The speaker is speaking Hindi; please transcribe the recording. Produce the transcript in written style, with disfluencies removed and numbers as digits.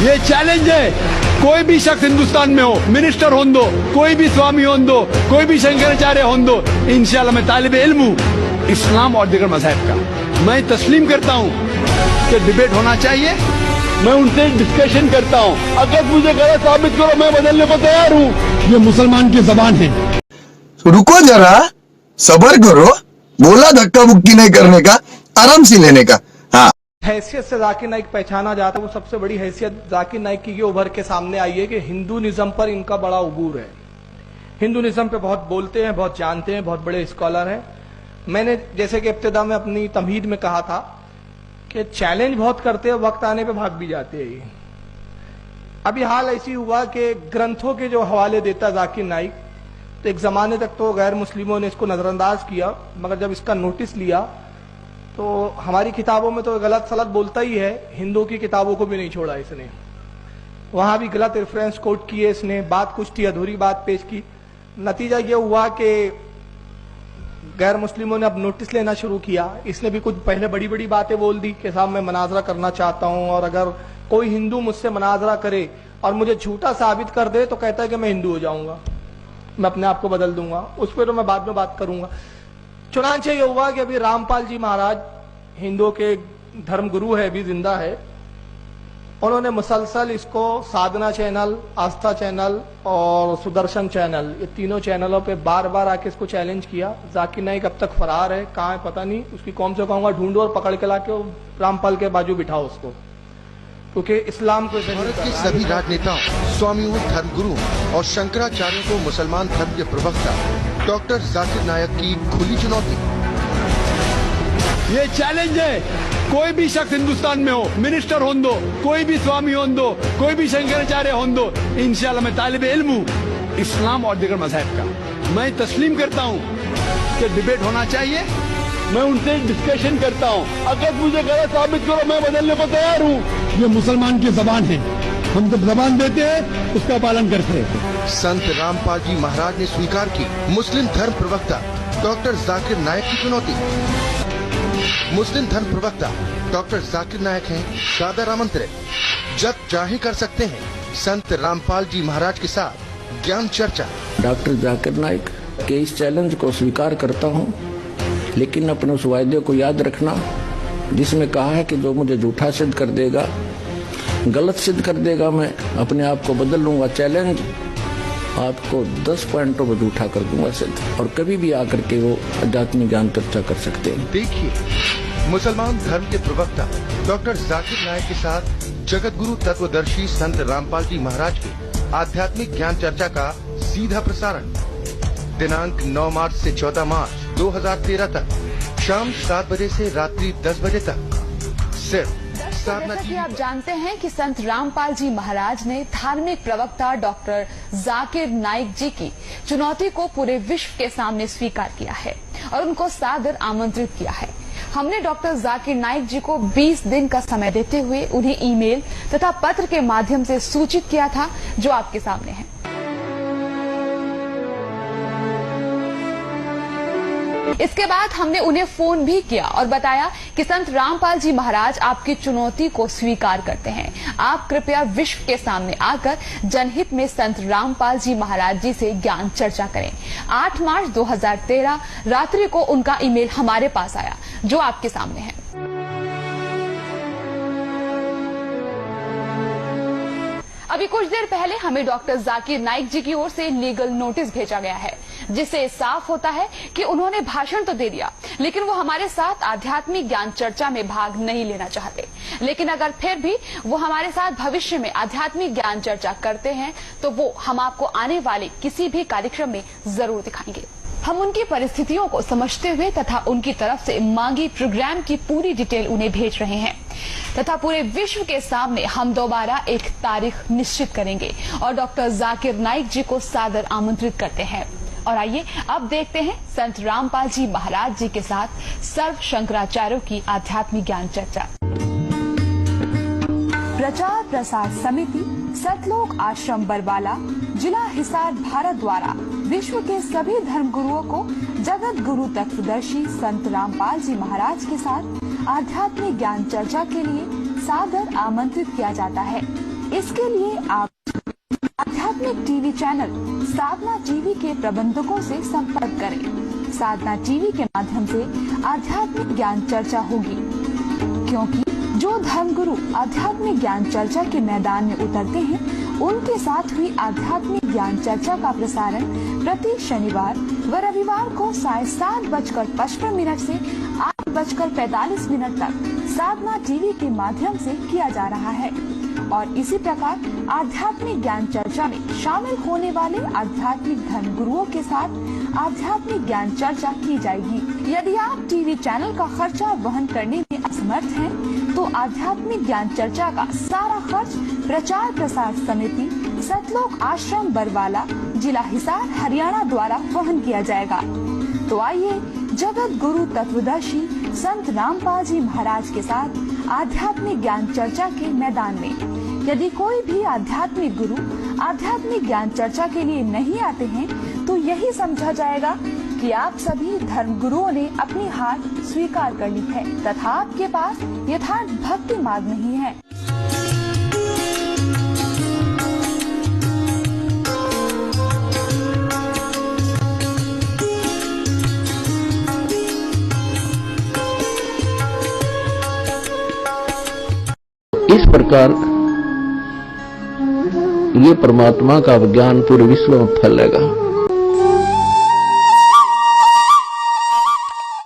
ये चैलेंज है, कोई भी शख्स हिंदुस्तान में हो, मिनिस्टर हों दो, कोई भी स्वामी हों दो, कोई भी शंकराचार्य हों दो, इंशाल्लाह मैं तालिब इल्म हूँ इस्लाम और दीगर मज़हब का। मैं तस्लीम करता हूँ कि डिबेट होना चाहिए, मैं उनसे डिस्कशन करता हूँ। अगर मुझे गलत साबित करो, मैं बदलने को तैयार हूँ। ये मुसलमान की जबान है। रुको जरा, सब्र करो, बोला धक्का मुक्की नहीं करने का, आराम से लेने का। हाँ, हैसियत से जाकिर नाइक पहचाना जाता है, वो सबसे बड़ी हैसियत जाकिर नाइक की ये उभर के सामने आई है कि हिंदूनिज्म पर इनका बड़ा उबूर है। हिंदूनिज्म पे बहुत बोलते हैं, बहुत जानते हैं, बहुत बड़े स्कॉलर हैं। मैंने जैसे कि इब्तिदा में अपनी तमहीद में कहा था कि चैलेंज बहुत करते हैं, वक्त आने पे भाग भी जाते हैं। ये अभी हाल ऐसी हुआ कि ग्रंथों के जो हवाले देता जाकिर नाइक, तो एक जमाने तक तो गैर मुस्लिमों ने इसको नजरअंदाज किया, मगर जब इसका नोटिस लिया तो हमारी किताबों में तो गलत सलत बोलता ही है, हिंदुओं की किताबों को भी नहीं छोड़ा इसने। वहां भी गलत रेफरेंस कोट किए इसने, बात कुछ थी, अधूरी बात पेश की। नतीजा ये हुआ कि गैर मुस्लिमों ने अब नोटिस लेना शुरू किया। इसने भी कुछ पहले बड़ी बड़ी बातें बोल दी कि साहब मैं मनाजरा करना चाहता हूं, और अगर कोई हिंदू मुझसे मनाजरा करे और मुझे झूठा साबित कर दे तो कहता है कि मैं हिंदू हो जाऊंगा, मैं अपने आप को बदल दूंगा। उस पर तो मैं बाद में बात करूंगा। चुनांचे ये हुआ कि अभी रामपाल जी महाराज हिंदुओं के धर्म गुरु है, अभी जिंदा है। उन्होंने मुसलसल इसको साधना चैनल, आस्था चैनल और सुदर्शन चैनल, ये तीनों चैनलों पे बार बार आके इसको चैलेंज किया। जाकिर नाइक अब तक फरार है, कहाँ है पता नहीं। उसकी कौम से कहूंगा ढूंढो और पकड़ के लाके रामपाल के बाजू बिठाओ उसको, क्योंकि इस्लाम को भारत के सभी राजनेताओं, स्वामियों, धर्मगुरुओं और शंकराचार्यों को मुसलमान धर्म के प्रवक्ता डॉक्टर जाकिर नाइक की खुली चुनौती। ये चैलेंज है, कोई भी शख्स हिंदुस्तान में हो, मिनिस्टर हों दो, कोई भी स्वामी हों दो, कोई भी शंकराचार्य हों दो, इंशाल्लाह मैं तालिब इल्म हूँ इस्लाम और दीगर मज़हब का। मैं तस्लीम करता हूँ कि डिबेट होना चाहिए, मैं उनसे डिस्कशन करता हूँ। अगर मुझे गलत साबित करो, मैं बदलने को तैयार हूँ। ये मुसलमान की जबान है, हम जब जबान देते हैं उसका पालन करते हैं। संत रामपाल जी महाराज ने स्वीकार की मुस्लिम धर्म प्रवक्ता डॉक्टर जाकिर नाइक की चुनौती। मुस्लिम धर्म प्रवक्ता डॉक्टर जाकिर नाइक हैं सादर आमंत्रित, जब चाहे कर सकते हैं संत रामपाल जी महाराज के साथ ज्ञान चर्चा। डॉक्टर जाकिर नाइक के इस चैलेंज को स्वीकार करता हूं, लेकिन अपने उस वायदे को याद रखना जिसमें कहा है कि जो मुझे झूठा सिद्ध कर देगा, गलत सिद्ध कर देगा, मैं अपने आप को बदल लूंगा। चैलेंज आपको 10 पॉइंटों में झूठा कर दूंगा सिद्ध, और कभी भी आकर के वो आध्यात्मिक ज्ञान चर्चा कर सकते हैं। देखिए मुसलमान धर्म के प्रवक्ता डॉक्टर जाकिर नाइक के साथ जगत गुरु तत्वदर्शी संत रामपाल जी महाराज की आध्यात्मिक ज्ञान चर्चा का सीधा प्रसारण दिनांक 9 मार्च से 14 मार्च 2013 तक शाम 7 बजे से रात्रि 10 बजे तक सिर्फ जैसा कि आप जानते हैं कि संत रामपाल जी महाराज ने धार्मिक प्रवक्ता डॉक्टर जाकिर नाइक जी की चुनौती को पूरे विश्व के सामने स्वीकार किया है और उनको सादर आमंत्रित किया है। हमने डॉक्टर जाकिर नाइक जी को 20 दिन का समय देते हुए उन्हें ईमेल तथा पत्र के माध्यम से सूचित किया था, जो आपके सामने है। इसके बाद हमने उन्हें फोन भी किया और बताया कि संत रामपाल जी महाराज आपकी चुनौती को स्वीकार करते हैं। आप कृपया विश्व के सामने आकर जनहित में संत रामपाल जी महाराज जी से ज्ञान चर्चा करें। 8 मार्च 2013 रात्रि को उनका ईमेल हमारे पास आया, जो आपके सामने है। अभी कुछ देर पहले हमें डॉक्टर जाकिर नाइक जी की ओर से लीगल नोटिस भेजा गया है, जिससे साफ होता है कि उन्होंने भाषण तो दे दिया, लेकिन वो हमारे साथ आध्यात्मिक ज्ञान चर्चा में भाग नहीं लेना चाहते। लेकिन अगर फिर भी वो हमारे साथ भविष्य में आध्यात्मिक ज्ञान चर्चा करते हैं तो वो हम आपको आने वाले किसी भी कार्यक्रम में जरूर दिखाएंगे। हम उनकी परिस्थितियों को समझते हुए तथा उनकी तरफ से मांगी प्रोग्राम की पूरी डिटेल उन्हें भेज रहे हैं तथा पूरे विश्व के सामने हम दोबारा एक तारीख निश्चित करेंगे और डॉक्टर जाकिर नाइक जी को सादर आमंत्रित करते हैं। और आइए अब देखते हैं संत रामपाल जी महाराज जी के साथ सर्व शंकराचार्यों की आध्यात्मिक ज्ञान चर्चा। प्रचार प्रसार समिति सतलोक आश्रम बरवाला जिला हिसार भारत द्वारा विश्व के सभी धर्म गुरुओं को जगत गुरु तत्वदर्शी संत रामपाल जी महाराज के साथ आध्यात्मिक ज्ञान चर्चा के लिए सादर आमंत्रित किया जाता है। इसके लिए आप आध्यात्मिक टीवी चैनल साधना टीवी के प्रबंधकों से संपर्क करें। साधना टीवी के माध्यम से आध्यात्मिक ज्ञान चर्चा होगी, क्योंकि जो धर्मगुरु आध्यात्मिक ज्ञान चर्चा के मैदान में उतरते हैं, उनके साथ हुई आध्यात्मिक ज्ञान चर्चा का प्रसारण प्रति शनिवार व रविवार को 7:55 से 8:45 तक साधना टीवी के माध्यम से किया जा रहा है। और इसी प्रकार आध्यात्मिक ज्ञान चर्चा में शामिल होने वाले आध्यात्मिक धर्म गुरुओं के साथ आध्यात्मिक ज्ञान चर्चा की जाएगी। यदि आप टीवी चैनल का खर्चा वहन करने में असमर्थ हैं, तो आध्यात्मिक ज्ञान चर्चा का सारा खर्च प्रचार प्रसार समिति सतलोक आश्रम बरवाला, जिला हिसार, हरियाणा द्वारा वहन किया जाएगा। तो आइए जगत गुरु तत्वदर्शी संत रामपाल जी महाराज के साथ आध्यात्मिक ज्ञान चर्चा के मैदान में। यदि कोई भी आध्यात्मिक गुरु आध्यात्मिक ज्ञान चर्चा के लिए नहीं आते हैं, तो यही समझा जाएगा कि आप सभी धर्म गुरुओं ने अपनी हार स्वीकार कर ली है तथा आपके पास यथार्थ भक्ति मार्ग नहीं है। इस प्रकार ये परमात्मा का ज्ञान पूरे विश्व में फैलेगा।